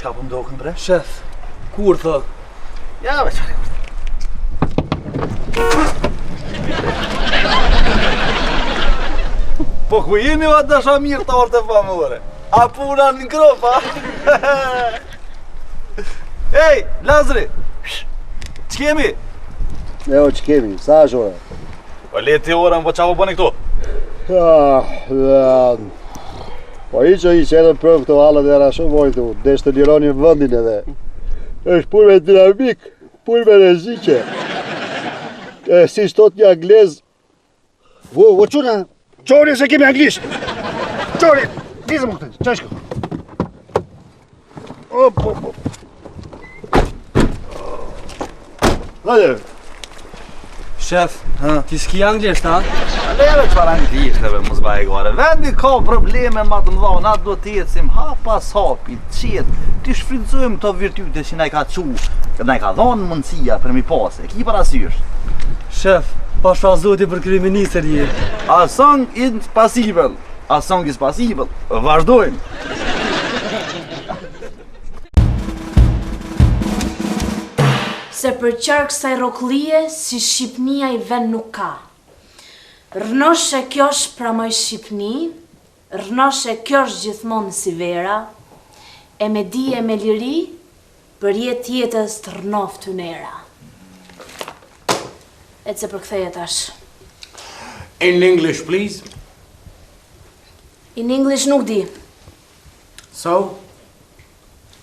Qka po mdokën bre? Shef, kur thot? Ja, be qare kur. Po ku jeni va dasha mirë të orte famore? A puna në gropa? Ej, Lazri! Që kemi? Jo, që kemi, sa është ora? Po leti ora, po qa po bëni këtu? Po i që edhe prëv këto halët e rasho vojtu, desh të lironi vëndin edhe. është pur me dinamik, pur me rezike. Si shtot një anglez. Vo, quna, qori se kemi anglisht. Qori, dizë më këtë, qashko. Op. Hajde. Shef, ti s'ki anglisht, ha? Leve qëfar anglishteve, mos baje gore. Vendi ka probleme ma të mdha, na do t'jecim hapas hapi, qetë, t'i shfrytëzojmë të virtyte që na i ka qu, na i ka dhonë mundësia për mi pase, ki parasysh. Shef, pasha zoti për kriministër je. A song is possible, a song is possible, vazhdojmë. Se për qark kësaj roklije, si Shqipnia i vend nuk ka. Rënoshe kjo është pramoj Shqipni, rënoshe kjo është gjithmonë si vera, e me di e me liri, për jetë jetës të rënof të nera. E që për këtheje tash. In English, please. In English nuk di. So?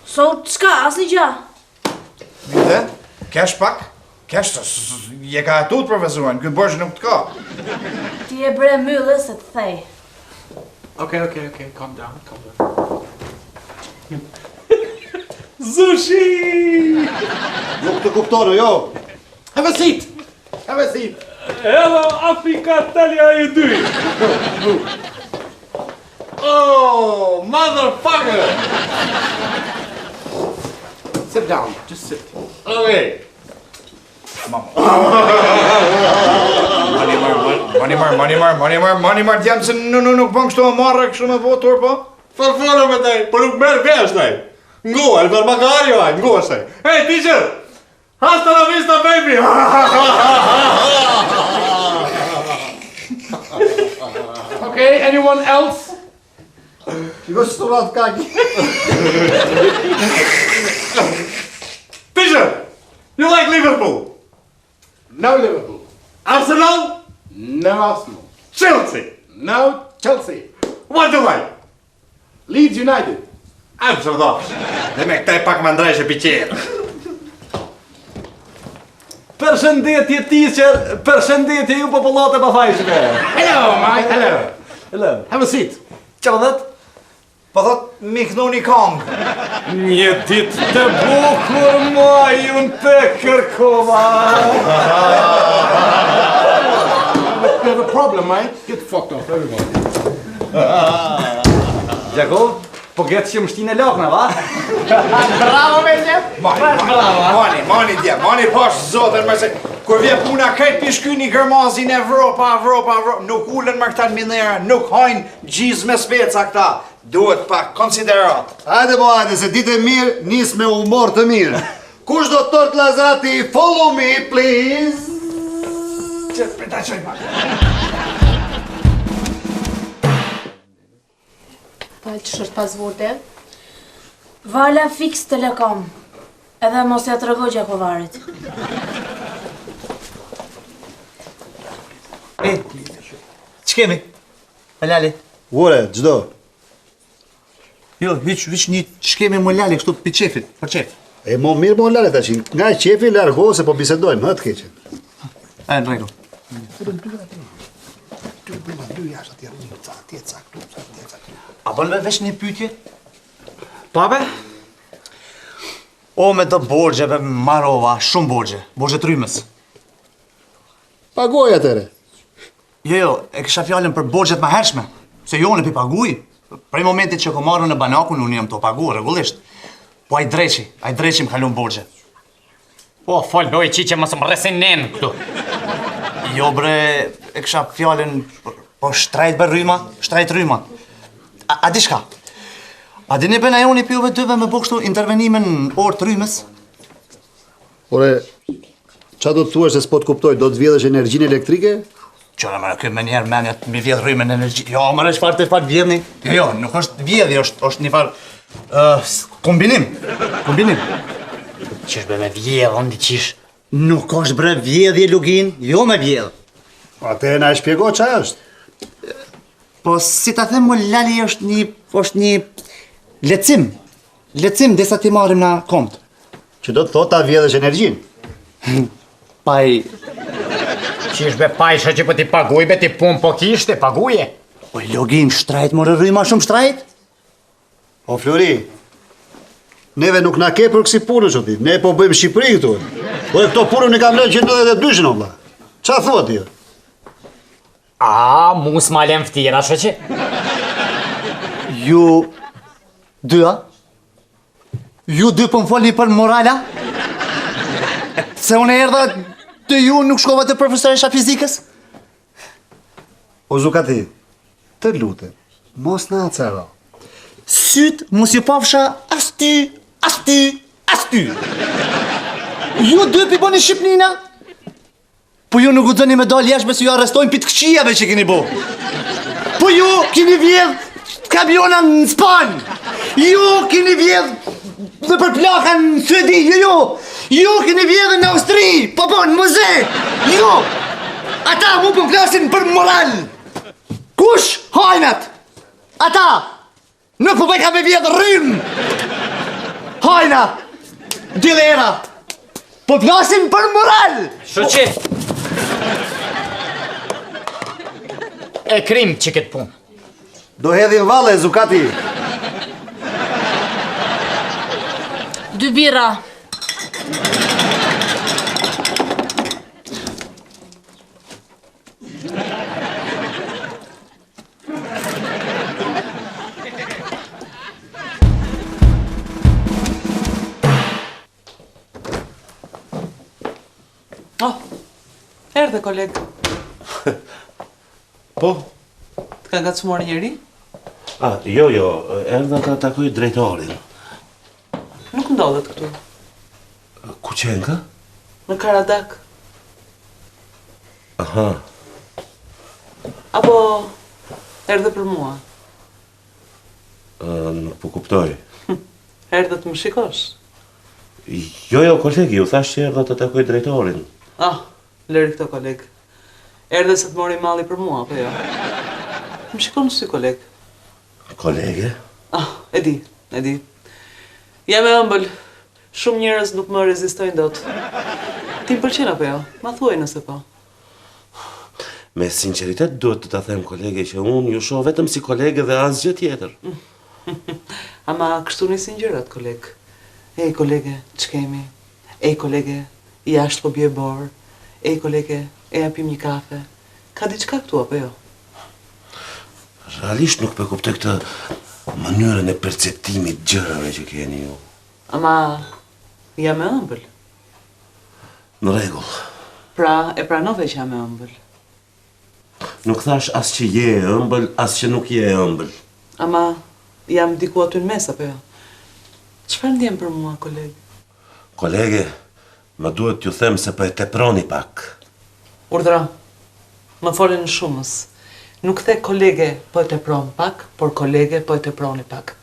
So, qka, asni gja? Minde? Kesh pak? Kesh, je ka atut profesorin, këtë bërgjë nuk të ka. Ti e bre myllës e të thej. Okay, calm down. Sushi! Jo këtë kuptonë, jo. Have a seat. Hello, Afrika Italia e 2. Oh, motherfucker! Sit down, just sit. Okay. Money marr, djemë se nuk bën kështu marrë kështu me votur, po? Farfona me taj, për nuk merë vesh taj. Ngoa, në magari vaj, ngoa saj. Hey, teacher! Hasta la vista, baby! Okay, anyone else? Shiko që të ratë kaki. Teacher! You like Liverpool? No Liverpool. Arsenal? No Arsenal. Chelsea? No Chelsea. What do you like? Leeds United. Amsterdam. Dhe me këtaj pak më ndrejshë piqerë. Përshëndetje teacher, përshëndetje ju popullate pa fajshme. Hello, Mike. Hello. Have a seat. Qa dhët? Po thot, mi kënu një kongë. Një dit të bukur ma ju në të kërkova. You have a problem, Mike? Get fucked off, everybody. Gjakov, po getë që më shtinë e lakna, va? Bravo, me djem. Mani, djem. Mani pash zotën, mërse. Kur vje puna krejt pishky një gërmazin Evropa. Nuk ullën më këta në minera, nuk hajnë gjiz me speca këta. Duhet pak konsiderat. Hajde, se ditë e mirë, nis me humor të mirë. Kush do tort Lazati, follow me, please. Qëtë, përta qoj pak. Pa që është pas vurte? Vala fix telekom. Edhe mos ja të rëgoj Gjakovarit. Që kemi? Lali? Vore, gjdo. Jo, hiq një shkemi më lali, kështu për qefit, për qef. E mo mirë mo lale ta qinë. Nga qefi largo se po bisedojmë, hëtë keqe. E, në regu. A bën me vesh një pytje? Pape? O me të borgjeve marova, shumë borgje të rymës. Pagoj atere. Jo, e kësha fjallin për borgjet ma hershme, se jo në pi paguj. Prej momentit që ko marru në banakun, unë jam të pagu, regullisht. Po a i dreqi më kalun borgje. Po, foloj qiqe mësë më resinen këtu. Jo bre, e kësha fjallin po shtrajt bër rryma, shtrajt rryma. A di shka? A dini bëna joni për juve dyve me bo kështu intervenimin në orë të rrymës? Ore, qa do të thua se s'po të kuptoj, do të vjedhësh energjinë elektrike? Qëra më këtë me njerë menjët mi vjedh rrymën energji. Jo, më çfarë të farë vjedhni? Jo, nuk është vjedhje, është një farë kombinim. Kombinim. Qish be me vjedhën, qish? Nuk është bre vjedhje lugin, jo me vjedh. Ate na e shpjego qa është? Po si ta them më Lali është një lecim. Lecim desa ti marrim na kont. Që do të thot ta vjedhësh energjinë. Paj. Qish be pajsha që po ti paguj, be ti pun po kishte, paguje. O login shtrajt, more rryma shumë shtrajt? O Flori, neve nuk na ke për kësi punë që ti, ne po bëjmë Shqipëri këtu. Po e këto punën e kam lënë 192 në vlla. Qa thua ti? A, mu s'ma lem ftira, shoqe? Ju dyja? Ju dy po më folni për morala? Se unë erdha të ju nuk shkova të profesoresha fizikës? O Zukati, të lutem, mos na acera. Syt mos ju pafsha as ty, as ty, as ty. Ju dy pi boni Shqipnina? Po ju nuk u dëni me dalë jashtë se ju arrestojnë për të këqijave që keni bo. Po ju keni vjedh kamiona në Spanjë. Ju keni vjedh dhe për plaka në Suedi, ju keni vjedh në Austri, po në muze. Ju, ata mu po flasin për moral. Kush hajnat? Ata, nuk po bëjka me vjedh rrym. Hajna, dilera, po flasin për moral. Shoqe! E krim që këtë punë. Do hedhin valle, Zukati. 2 bira. Oh, erdhe koleg. Po? Të ka ngacmuar njëri? Jo, erdha ta takoj drejtorin. Nuk ndodhet këtu. Ku qenë ka? Në Karadak. Aha. Apo erdhe për mua? Nuk po kuptoj. Erdhe të më shikosh? Jo, kolegi, u thash që erdha të takoj drejtorin. Lëri këto koleg. Erdhe se të mori malli për mua, apo jo? Më shikon në sy, koleg. Kolege? E di. Jam e ëmbël. Shumë njerëz nuk më rezistojnë dot. Ti më pëlqen apo jo? Ma thuaj nëse po. Me sinqeritet duhet të ta them, kolege, që unë ju shoh vetëm si kolege dhe asgjë tjetër. Ama kështu nisin gjërat, koleg. Ej, kolege, ç'kemi? Ej, kolege, jashtë po bje borë. Ej, kolege, e japim një kafe. Ka diçka këtu, apo jo? Realisht nuk po kuptoj këtë mënyrën e perceptimit gjërave që keni ju. Ama jam e ëmbël. Në rregull. Pra, e pranove që jam e ëmbël. Nuk thash as që je e ëmbël, as që nuk je e ëmbël. Ama jam diku aty në mes, apo jo? Çfarë ndjen për mua, koleg? Kolege, më duhet t'ju them se po e teproni pak. Urdhra, më folën në shumës. Nuk the kolege po e tepron pak, por kolege po e teproni pak.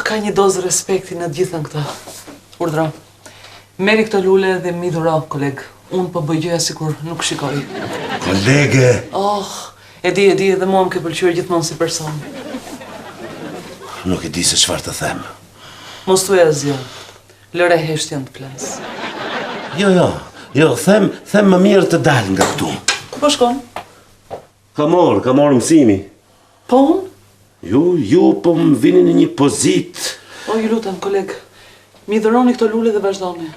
Ka një dozë respekti në gjithën këta. Urdhra, meri këto lule dhe mi dhuro, koleg. Unë po bëj gjëja sikur nuk shikoj. Kolege! E di, edhe mua më ke pëlqyer gjithmonë si person. Nuk e di se çfarë të them. Mos thuaj asgjë. Lëre heshtjen të flas. Jo, them më mirë të dal nga këtu. Ku po shkon? Ka marrë mësimi. Po unë? Ju po më vini në një pozitë. O, ju lutem, koleg. Mi dhuroni këto lule dhe vazhdoni.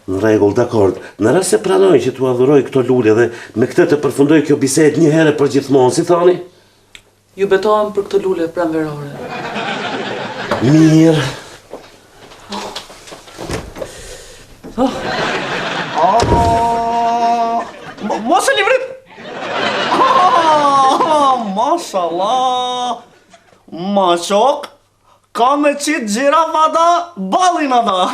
Në rregull, dakord. Në rast se pranoj që t'u adhuroj këto lule dhe me këtë të përfundoj kjo bisedë një herë për gjithmonë, si thoni? Ju betohem për këto lule pranverore. Mirë. Mos e livrit! Mos mashallah. Ma shok, ka me qitë gjiraf ata, balin ata.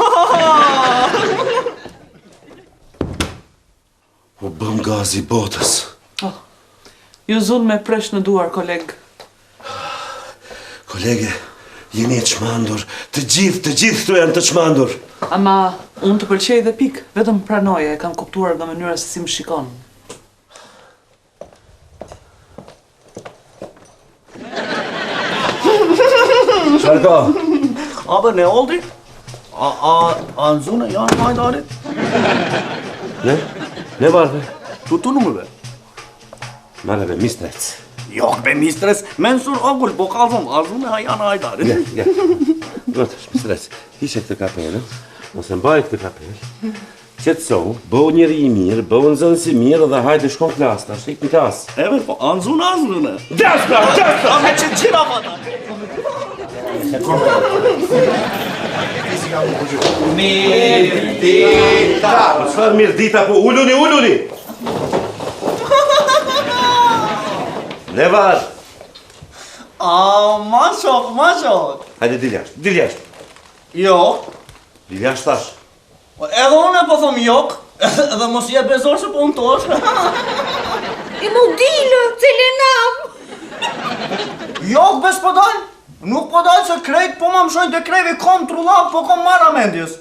U bëm gazi botës. Ju zull me presh në duar, koleg. Kolege, jeni e çmandur. Të gjithë këtu janë të çmandur. Ama unë të pëlqej dhe pik, vetëm pranoje, e kam kuptuar nga mënyra se si më shikon. Çfarë ka? Aber ne oldu? A në zune janë hajdarit? Ne var be? Tutu në më be? Mare be, mistrec. Yok be mistres, mensur ogull, po kalzon, a zune janë hajdarit. Gel. Vëtësh, mistrec, hishe këtë kapelën, ose mbaj këtë kapelë, qetësohu, bëhu njëri i mirë, bëhu nxënës i mirë dhe hajde shkon klasë, tash ik në klasë. Eve, po, a në zune. Dashka! A me që gjiraf ata. Mirë dita! Po çfarë mirë dita, po uluni! Ne var? Ma shok. Hajde dil jashtë. Jo. Dil jashtë tash. Edhe unë po thom jok, edhe mos je bezor se po unë tosh. I mu dilë, Celenam! Jok, bes po dal. Nuk po dal se krejt po ma mshojnë të krevi kom trullak, po kom marra mendjes.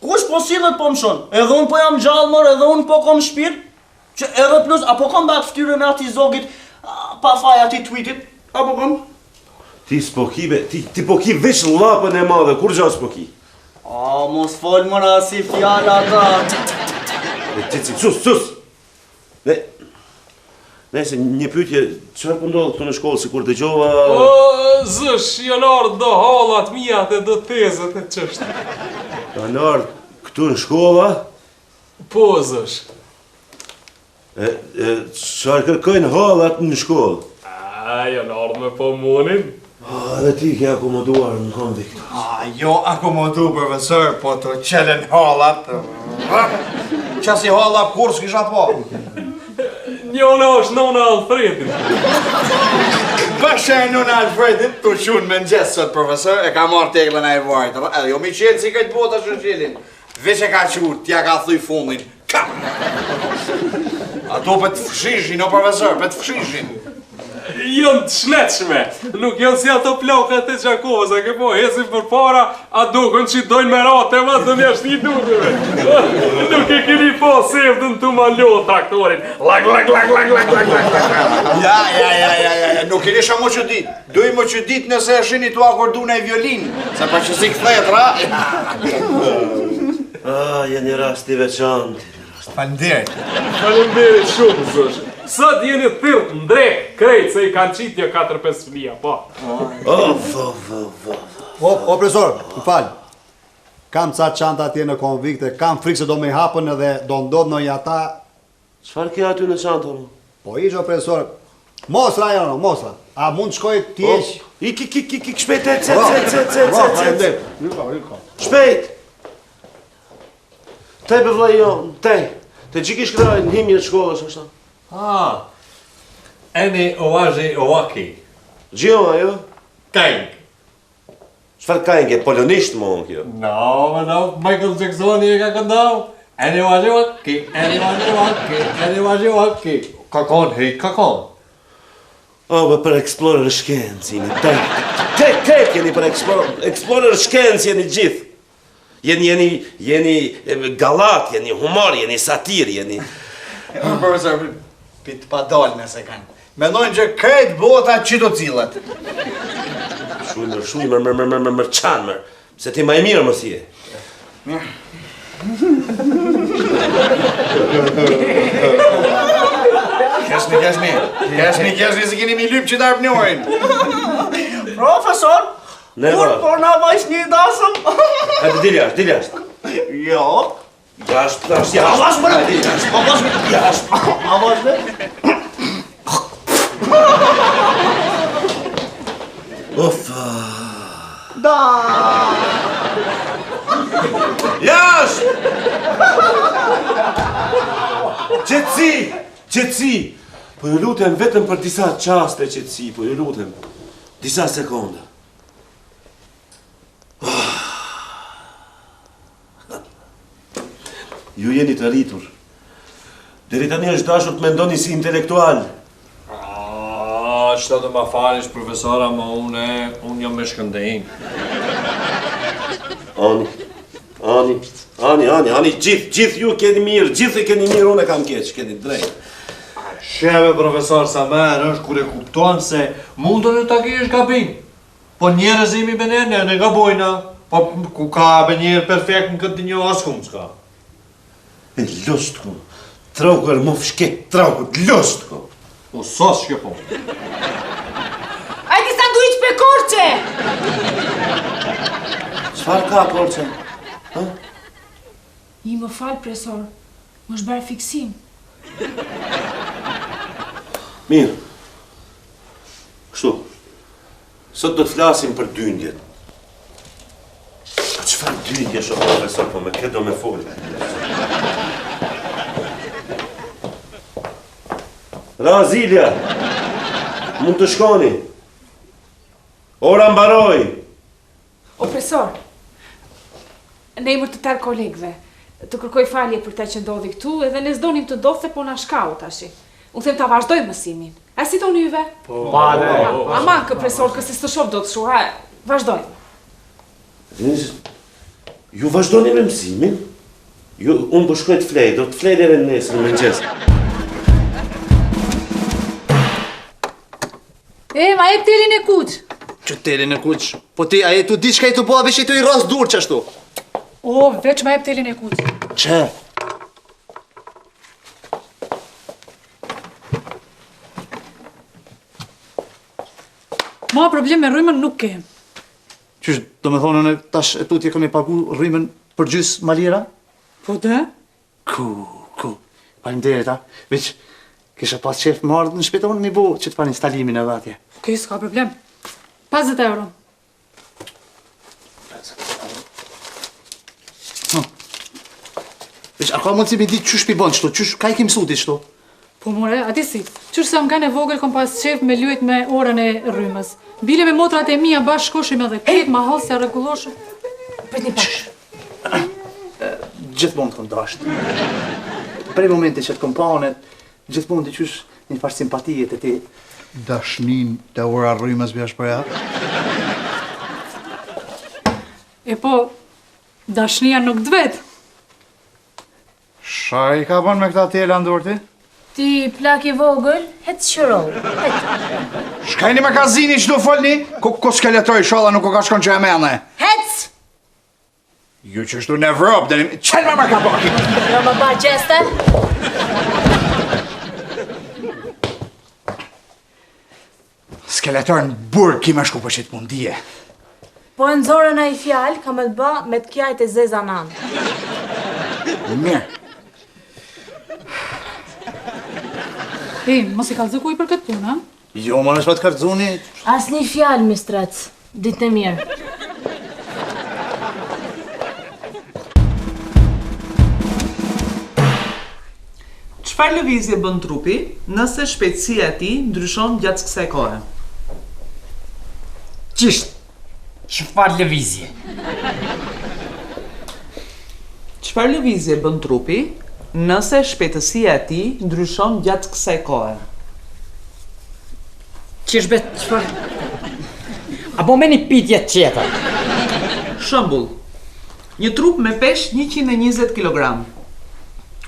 Kush po sillet po mshon? Edhe unë po jam gjallë mor, edhe unë po kom shpirt. Që edhe plus, apo kom bak ftyrën e ati zogit, pa faj ati tweetit, apo kom? Ti s'po ki be, ti po ki veç lapën e madhe, kur gja s'po ki? Mos fol mëra si fjalla ta. Sus! Nëse një pyetje, çfarë po ndodh këtu në shkollë sikur dëgjova? Zësh, janë ardhur do hallat mia dhe do tezat e çështë. Kanë ardhur këtu në shkolla? Po, zësh. Çfarë kërkojnë hallat në shkollë? Janë ardhur me pomonin. Dhe ti ke akomoduar në konvikt. Jo akomodu, profesor, po të qelen hallat. Qasi hallat kur s'kisha po? Njona është nona Alfredin. Bëshe e nuna Alfredin, të qunë me nxesë sot, profesor, e ka marrë teglën e vajtë. Edhe jo mi qelë si këtë bota që qelin. Veç e ka qurë, tja ka thuj fundin. Kam! Ato për të fshishin, o profesor, për të fshishin. Jënë të shletshme, nuk janë si ato plakat e Gjakovës, a ke po, hesin për para, a dukën që dojnë me rate, ma të njështë një dukëve. Nuk e keni po sevdën të ma lo traktorin. Lag. Ja, nuk keni shë mo që dit. Duj mo që dit nëse e shini të akordu në violin, se pa që si këthet, ra? Jeni rasti veçantë. Falemderit shumë, zësh. Sot jeni thyrët ndrek krejt se i kanë qitë një 4-5 fëmija, po. O, profesor, më falë. Kam ca çanta atje në konvikte, kam frikë se do me i hapën edhe do ndodhë në jata. Çfarë ke aty në çantë? Po iqo, profesor, mosra jono, mosra. A mund shkoj t'jesh? Ik, shpejt, Shpejt! Tej be vllai jon, tej. Te gjikish krajnë në himje të shkollës, është ta? Eni oazi oaki. Gjoma, jo? Kajnk. Çfarë kajnke? Polonisht më unë kjo? No, Michael Jacksoni e ka këndau. Eni oazi oaki. Kakon, hej, kakon. Për Explorer shkencë jeni, tek jeni për Explorer shkencë jeni gjithë. Jeni galat, jeni humor, jeni satir, jeni... Profesor, pitë pa dalë nëse kanë. Mendojnë që krejt bota që do cilët. Shumë qanë, se ti ma e mirë mos je. Kesni, se keni mi lypë që darë pënjorin. Profesor, kur por na vajsh një dasëm? Hajde, dil jashtë. Jo. Jashtë. Avash bërë. Avash bërë. Uffa. Da. Jashtë. Qetësi. Po ju lutem vetëm për disa qaste qetësi, po ju lutem. Disa sekonda. Ju jeni të rritur. Deri tani është dashur të mendoni si intelektual. Qëta të ma falish, profesora, ma unë jam me shkëndejnë. Ani, gjithë ju keni mirë, gjithë keni mirë, unë e kam keq, keni drejt. Sheve, profesor Samer, është kur e kupton se mundën e ta kish gabim. Po njerëzimi me ne gabojna. Po ku ka be njerë perfekt në këtë një askum s'ka. E lostko, traukër më fshket, traukër, lostko. O sos shkepo. Ajde sanduiç për korçe! Çfarë ka, Korçe? I më falë, profesor. Më shbërë fiksim. Mirë. Kështu. Sot do të flasim për dyndjet. Çfarë dyndje shoh, profesor, po me këtë do me folë. Razilja, mund të shkoni. Ora mbaroi. O, profesor, në emër të tërë kolegëve, të kërkoj falje për të që ndodhi këtu, edhe ne s'donim të ndodhë, po na shkau tashi. Unë them ta vazhdoj mësimin. A si toni juve? Aman, kë profesor, kësi së të shop do të shua, vazhdoj. Ju vazhdoni me mësimin? Unë po shkoj të flej, do të flej deri nesër në mëngjes. Ma e telin e kuq. Që telin e kuq? Po ti, a e tu di shka i tu po, a vesh i tu i ras dur që ashtu? O, veç ma e telin e kuq. Që? Ma problem me rrymën nuk kem. Qysh, do me thonë në tash e tu ti kemi pagu rrymën për gjys malira? Po dhe? Ku. Faleminderit, ha. Veç, kisha pas qef më ardhë në shpetonë mi bo që të pan instalimin edhe atje. Okej, s'ka problem. 50 euro. Veç, a ka mundësi me di qysh pi bon qëto, qysh ka i ki mësu ti qëto? Po more, ati si, qysh sa më kanë e vogël, kom pas qef me luet me orën e rrymës. Bile me motrat e mija bashkë shkoshim edhe ketë, ma halë se regulloshë. Prit një pak. Gjithmonë të ndashtë. Prej momenti që të kompanet, gjithmonë të qysh një farë simpatijet e ti. Dashnin të ora rrymës bjash për ja? E po, dashnia nuk dvet. Sha i ka bën me këta tjela ndurë ti? Ti plak i vogël, het shërol. Shkajni me kazini që du folni? Ko skeletoj sholla nuk o ka shkon që e mene? Hec! Ju që shtu në Evropë, qenë me ka baki! Jo më ba gjeste? Skeletor në burë ki me shku për qitë mundije. Po e nëzorën a i fjallë, ka me të ba me të kjajt e zeza nanë. Mirë. Mos i kalëzë kuj për këtë punë, ha? Jo, më nëshme të kartzuni. As një fjallë, mistrec. Ditë në mirë. Çfarë lëvizje bën trupi nëse shpejtësia e tij ndryshon gjatë kësaj kohe? Qisht? Çfarë lëvizje? Çfarë lëvizje bën trupi nëse shpejtësia e tij ndryshon gjatë kësaj kohe? Qisht bet çfarë? Apo me një pitje tjetër? Shembull, një trup me peshë 120 kg.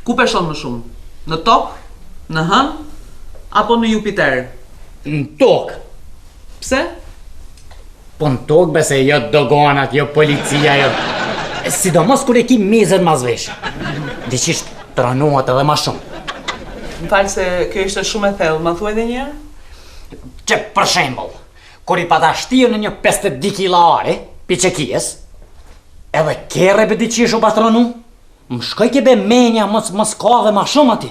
Ku peshon më shumë? Në tokë, në hënë, apo në Jupiter? Në tokë. Pse? Po në tokë bese jo doganat, jo policia, jo... Sidomos kur e ki mezën mazveshë. Diqisht tranohet edhe ma shumë. Më falë se kjo ishte shumë e thellë, ma thuaj edhe një herë? Që për shembull, kur i pata shtirë në një 52 kilare, piqekies, edhe kere për diqish u patronu, më shkoj ke be menja mos ka dhe ma shumë ati.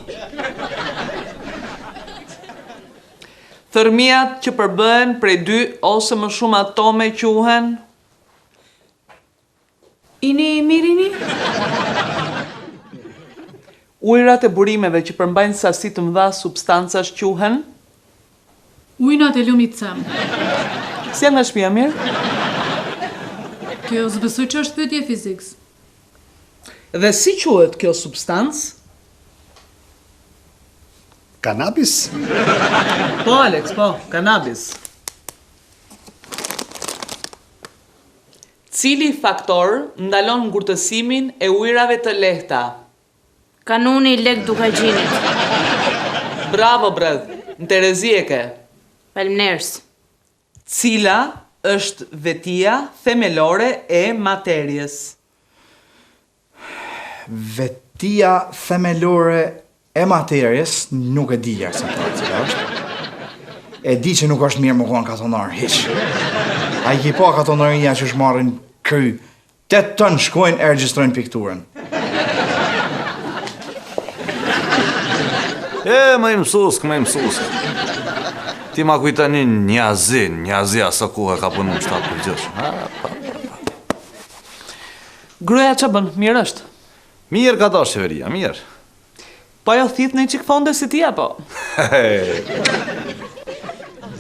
Thërmiat që përbëhen prej 2 ose më shumë atome quhen? Ini mirini? Ujrat e burimeve që përmbajnë sasi të mëdha substancash quhen? Ujnat e lumit cem. Si janë nga shtëpia mirë? Kjo zbesoj që është pyetje fiziks. Dhe si quhet kjo substancë? Kanabis? Po, Alex, po, kanabis. Cili faktor ndalon ngurtësimin e ujrave të lehta? Kanuni i lek dukagjinit. Bravo, bredh, në Terezi e ke. Faleminderit. Cila është vetia themelore e materjes? Vetia themelore e materjes nuk e di saktë cila është. E di që nuk është mirë më konë katonar, hiq. A i ki pa katonaria që shmarrin kry, 8 ton shkojnë e regjistrojnë pikturën. Më i mësusk. Ti ma kujtani njazi asa kuha ka punu në shtatë përgjësh. Gruaja që bën, mirë është? Mirë ka dash qeveria, mirë. Po jo thith në i qikë fonde si tia, po?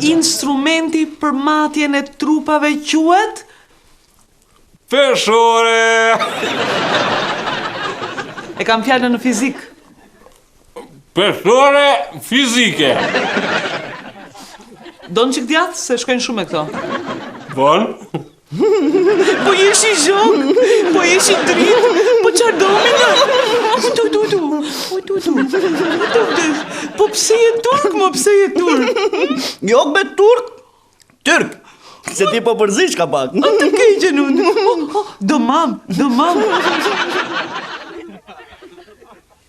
Instrumenti për matjen e trupave quhet? Peshore! E kam fjallën në fizik. Peshore fizike. Do në qikë djathë, se shkojnë shumë e këto. Bon? Po jesh i zhok, po jesh i dritë, po qarë domi në? Po pse je turk, mo pse je turk? Jo be turk, tyrk. Se ti po përzish ka pak. O të keqen unë. Dëmam.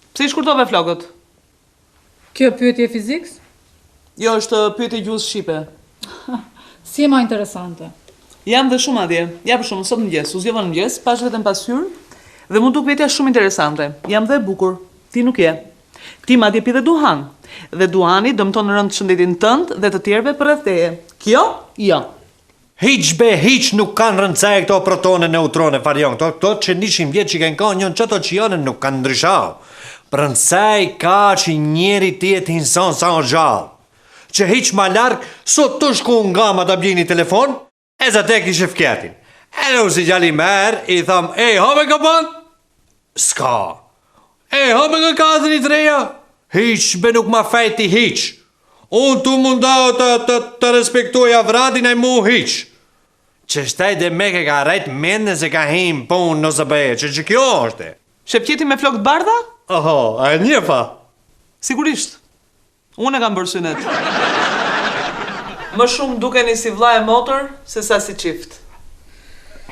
Pse i shkurtove flokët? Kjo pyetje fiziks? Jo, është pyetje gjuhës shqipe. Si e ma interesante. Jam dhe shumë adje. Ja për shumë, sot mëngjes, u zgjova në mëngjes, pash vetëm pas hyrë, dhe mund duk pyetja shumë interesante. Jam dhe bukur, ti nuk je. Ti madje pi dhe duhan. Dhe duhani dëmton rënd shëndetin tënd dhe të tjerëve përreth teje. Kjo? Jo. Hiq nuk kanë rëndësaj këto protone, neutrone, farion. Këto që nishim vjetë që kanë ka njën qëto që janë nuk kanë ndryshau. Rëndësaj ka që njeri tjetë hinson sa o gjallë. Që hiq ma larkë, sot të shku nga ma të bjini telefon, e za tek ishe fketin. E në si gjalli merë, i tham, hove ka ban? Ska. Hove ka katër i treja? Hiq, be nuk ma fejti hiq. Unë tu mundau të respektoja vratin e mu hiq. Që shtaj dhe me ke ka rejt mende se ka him pun nëse bëje, që kjo është. Shepqeti me flokët bardha? Oho, a e një pa? Sigurisht. Unë e kam bërë synet. Më shumë dukeni si vlla e motor se sa si qift.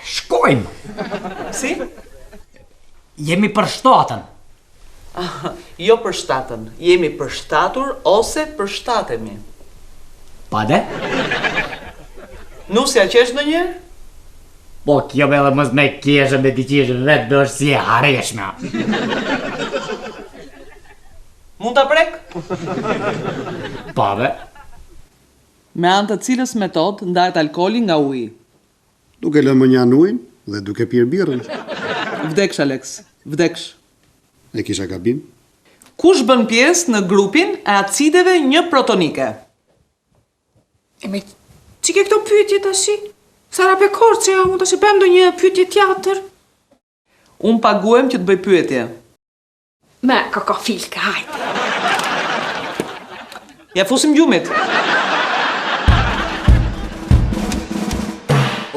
Shkojmë. Si? Jemi për shtatën. Jo për shtatën. Jemi për shtatur ose për shtatemi. Pade? Nusja qesh në njërë? Po, kjo me dhe mës me keshën dhe ti qeshën vetë do është si e hareshme. Mund të prek? Pade? Me anë të cilës metod ndahet alkooli nga uji? Duke lënë më njanë ujnë dhe duke pirë birën. Vdeksh, Alex. Vdeksh. E kisha gabim? Kush bën pjesë në grupin e acideve një protonike? E me që ke këto pyetje të shi? Sara pe korë që ja mund të shqipem do një pyetje tjatër? Unë paguem që të bëj pyetje. Me, ka filke, hajde. Ja fusim gjumit.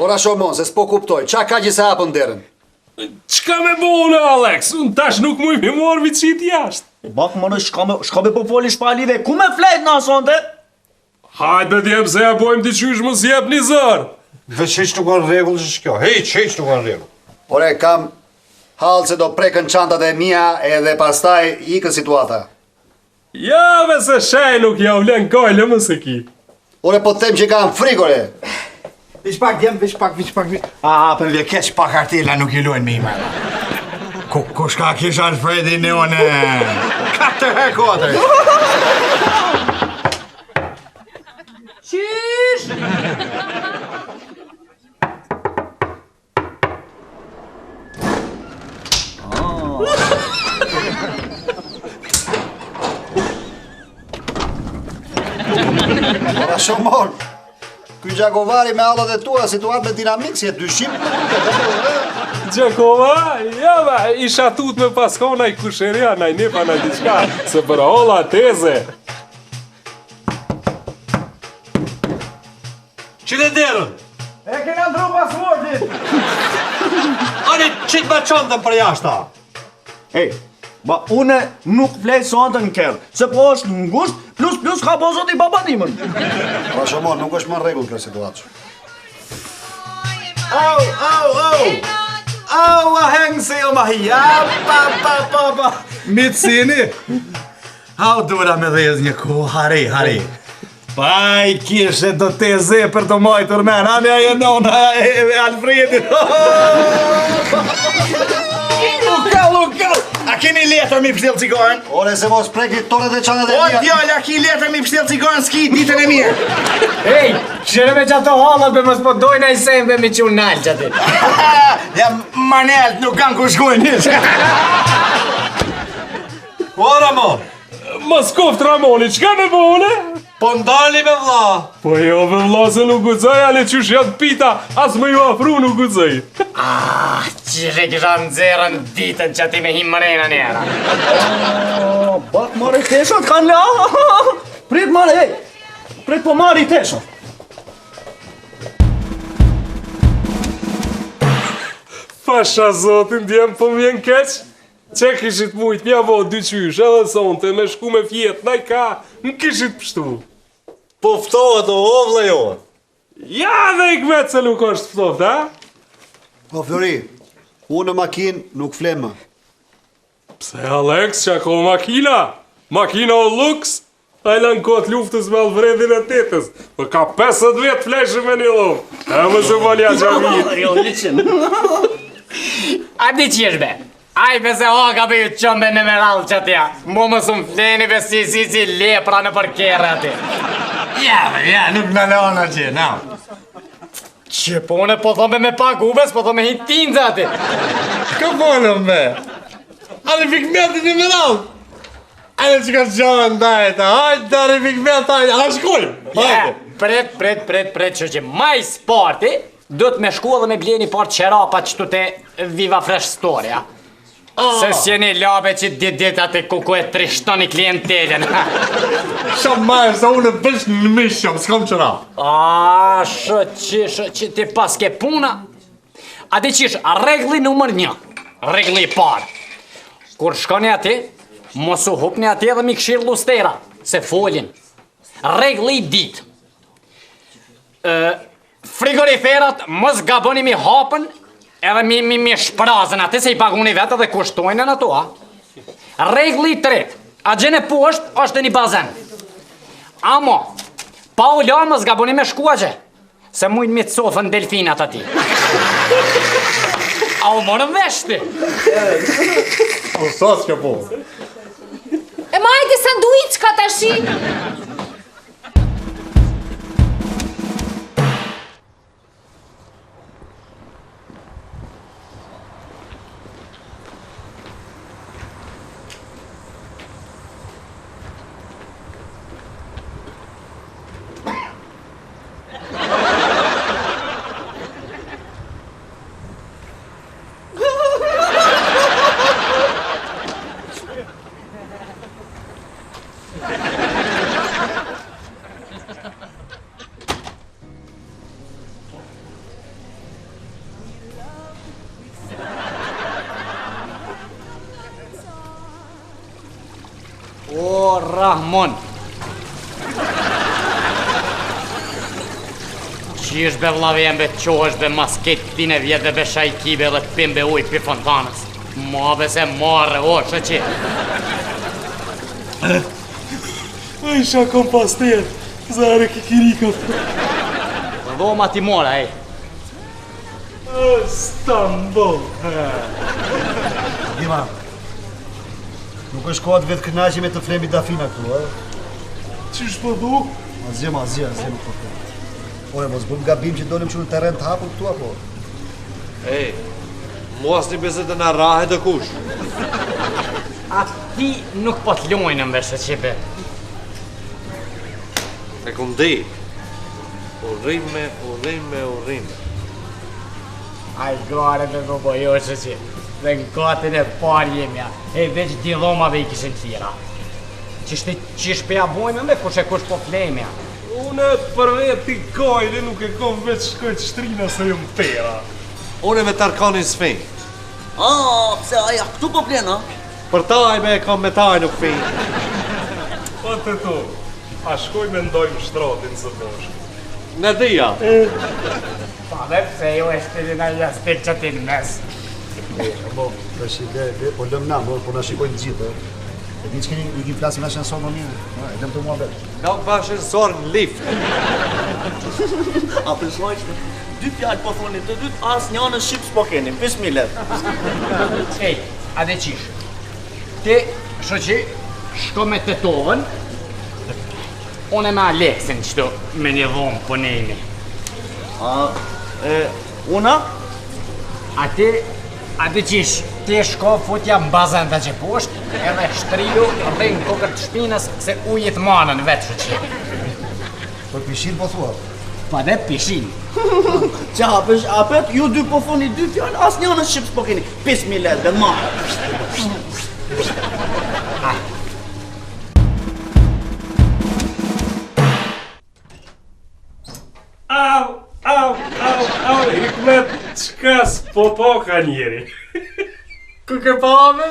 Ora shomon, se s'po kuptoj, qa ka që se hapën derën? Qka me bone, Alex? Unë tash nuk muj me morë vicit jashtë. Bak më në shka me po foli shpalive, ku me flejt në asonte? Hajde me djemë se ja bojmë t'i qysh më s'jep një zërë. Veç hiq nuk kanë regull që shkjo, hiq nuk kanë regull. Ore, kam halë se do prekën qantat e mia edhe pastaj ikën situata. Ja, me se shaj nuk ja u len kajle më se ki. Ore, po të them që kam frikore. Vish pak, djem, vish pak. Për vje keq pak artila nuk i lujnë me ima. Kush ka kisha në Fredi në une? 4 Qysh? Pa Shomon, ky Gjakovari me allat e tua situat me dinamik si e dy shqip. Gjakova, ja ba, isha tut me paskona i kusheria, naj nepa na diçka, se për holla teze. Qile derën? E kena ndru pasportit! Ani, qitë me qëndën për jashta? Ej, ba une nuk flej sonte në kerë, se po është ngusht, plus ka po zoti babanimën. Pa Shomon, nuk është më rregull kjo situatë. Au, a heng se jo ma hi, pa. Mitësini. Au, dura me dhez një ku, hari. Pa i kishe do teze për të majtur men, anja e nona e Alfredit. Lukall, a keni letër mi pështel cigaren? Ore se mos prekni tonet e qanet e O, mija. djallë, a ki letër mi pështel cigaren s'ki ditën e mirë. Ej, qëre me qato hallat be mos po dojna i sembe me që nalë qati. Ja, manelt nuk kanë ku shkojnë njështë. O, Ramon, Mos koft Ramoni, qka me bole? po ndali me vlla. Po jo me vlla se nuk gudzaj, ale qysh janë pita, as me ju afru nuk gudzaj. Qire kisha nëzirën ditën që ti me him mërena njera. Bak mare teshot kanë la. Prit mare, ej. Prit po mari teshot. Fasha zotin, djem po m'vjen keq. Që kishit mujt mja vo dy qysh, edhe sonte me shku me fjet, naj ka, më kishit pështu. Poftohet o vlla jo. Ja dhe i kmet se nuk është ftoft, ha? Po Flori, unë në makinë nuk flemë. Pse Alex, që ako makina? Makina o luks? A i lanë kot luftës me Alfredin e tetës. Po ka 50 vetë fleshë me një lov. E më se valja që avit. A di qesh be? Aj be se haka be ju qëmbe në meral që atja. Mu më sum fleni be si lepra në përkere ati. Ja, nuk në leona që, na. Që pone po thome me pagubes, po thome hitin të ati. Ka ponëm be? Ani fikmeti një meral. Ani që ka shqove ndajta, hajtë dari fikmeti, a shkojmë. Ja, pret, që maj sporti, do të me shku edhe me bleni par qerapa që të Viva Fresh Storia. Se s'jeni labe që dit atë kuku e trishtoni klientelin. Shumë majë, sa unë vesh në mishëm, s'kom qëra. Shë që ti pas ke puna. A di qish, regli numër 1, regli parë. Kur shkoni ati, mos u hupni ati edhe mi këshirë lustera, se folin. Regli dit. Frigoriferat mos gaboni mi hapën, edhe mi shprazën atë se i paguni vetë dhe kushtojnë në ato, a? Regli 3, a gjene poshtë është një bazen. Amo, pa u lanë mos gaboni me shkuaqe, se mujnë mi të sofën delfinat ati. A u morën veshti? O sos që po. E majti sanduic ka tashi. O, Rahmon. Qish be vlavjen be qohesh be masket tine vjetë be shajkibe dhe pimbe uj pi fontanës. Ma be se marre, o, shëqi. A isha kom pas tjerë, zare kikirikot. Dhoma ti mora, ej. Stambol. Dima, nuk është kohë të vetë kënaqi me të flemi dafina këtu, e? Qish po du? Azje nuk po të. Ore, mos bëm gabim që donim që në teren të hapur këtu, apo? Ej, mos një bezet e në rahe dhe kush. A ti nuk po t'lojnë mbeshe qipe. E kum di, Urrime. Aj gare me më bojo që dhe në katën e parë jemja, e veç dilomave i kishin tjera. Qish pe ja bojme me kush po flemja. Unë për veti gajle nuk e kom veç shkojt shtrina se jëm tera. Unë me Tarkanin s'fin. Pse aja këtu po plena? Për taj me kam me taj nuk fin. Po të tu, a shkoj me ndojmë shtratin së boshkë. Në dhja. Pa dhe pse jo e shtiri në jastir që ti në mes. Po lëm na, po na shikojnë gjithë. E di që keni i kim flasim ashenësor më mirë. E lëm të mua vetë. Nga më ashenësor në lift. A përshoj që 2 fjallë po thoni të dytë, as një anë shqip s'po keni, bismillah. Ej, a dhe qish? Ti, shoqi, shko me tetovën, unë me Aleksin qëto me një dhomë po nejmi. Una? A dhe qish, ti shko futja në bazën të që poshtë, edhe shtrilu rrinë kokër të shpinës se ujit manën vetë shoqi. Për pishin po thua? Pa dhe pishin. Qa hapësh, apet, ju dy po thoni 2 fjallë, as një anë shqip s'po keni, bismillah dhe marë. Au, Hikmet, qka s'po ka njeri? Ku ke pame?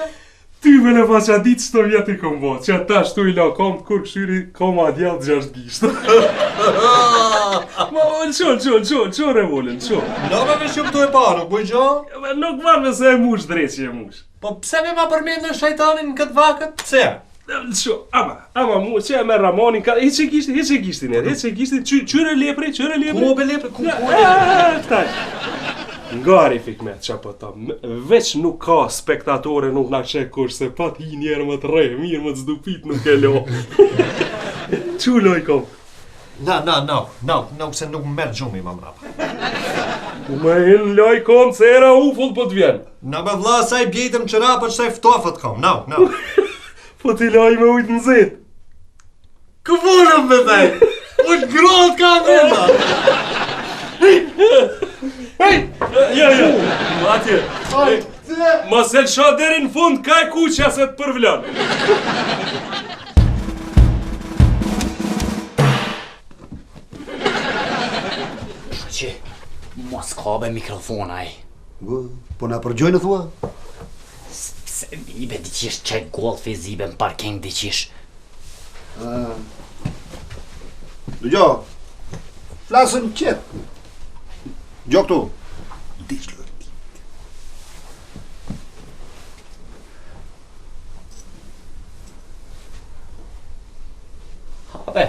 Ty me në faqa ditë qëto vjetë i kom bo, që ata shtu i la kom të kur këshyri kom a djallë 6 gishtë. Ma, qo revolin, qo. Në me shumë këtu e pa, nuk bëj gjo? Nuk varme se e mush drejt që e mush. Po pse me ma përmendë në shajtanin në këtë vakët? Pse? Qo, ama mu, që e me Ramonin, hiq e gishtin, qyre lepri. Ku be lepri, ku Ngari Hikmet, qa po ta, veç nuk ka spektatore nuk na qek kush se pat hi njerë më të re, mirë më të zdupit nuk e lo. Qu loj kom? Se nuk më merë gjumi ma mrapa. Me hin loj kom se era ufull po t'vjen. Në me vla saj bjetëm qëra për qësaj ftofët kom, no. Po t'i loj me ujtë në zetë. Ku volëm me dhej? Unë grot ka mëna! Ja, atje. Ma se lësha deri në fund, ka e kuqja se të përvlan. Shoqi, mos ka be mikrofonaj. Po na përgjojnë thua? Se ibe diqish qaj golfi zibe në parking diqish. Dëgjo, flasëm qetë. Gjo këtu. Dishlo. Hape,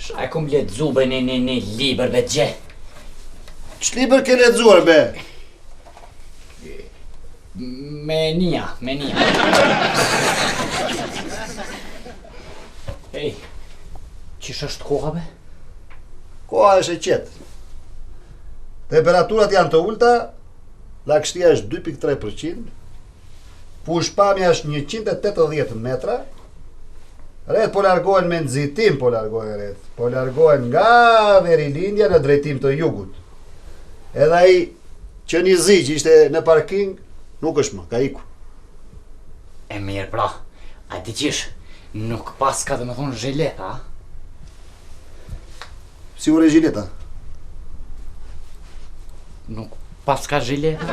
shaj kum letëzu be një liber be gje. Që liber ke letëzuar be? Me nia. Ej, qish është koha be? Koha është e qetë. Temperaturat janë të ulta, lakështia është 2.3%, pushpamja është 180 metra, ret po largohen me nxitim po largohen nga Verilindja në drejtim të jugut. Edhe ai që një zi që ishte në parking, nuk është më, ka iku. E mirë pra, a di qish, nuk pas ka dhe me thonë zhileta, a? Si ure zhileta? Nuk pas ka zhileta?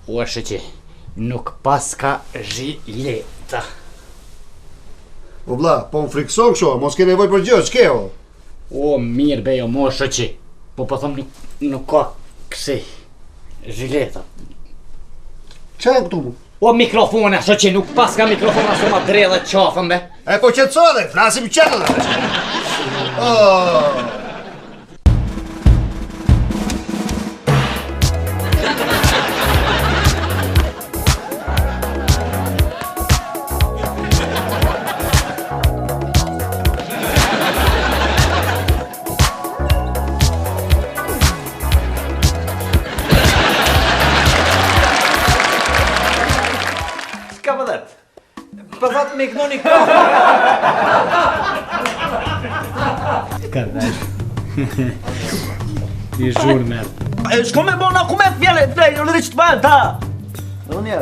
O shëqi, nuk pas ka zhileta. O vlla, po më frikson kësho, mos ke nevoj për gjë, ç'ke o? O mirë bejo, mo shëqi, po thom nuk ka kësi zhileta. Qa e këtu mu? O mikrofone, shëqi, nuk pas ka mikrofona se ma drejë dhe qafën be. E po qëtëso dhe, flasim qëtë dhe. Ka vëllet? Përdhat me kënoni ka. Caralho. I juro, merda. Shko me bona ku me vjele, drejt, unë rriqë të bëjë, ta!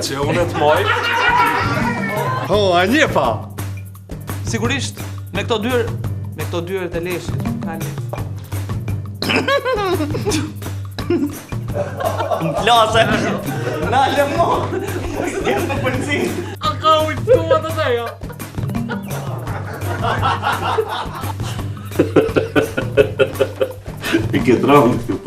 Që unë të moj. Ho, a një pa? Sigurisht, me këto dyre të leshit, ka një. Në plase, na le mo! Jem në pëlcin! A ka ujtua të theja? I ke dronë këtu.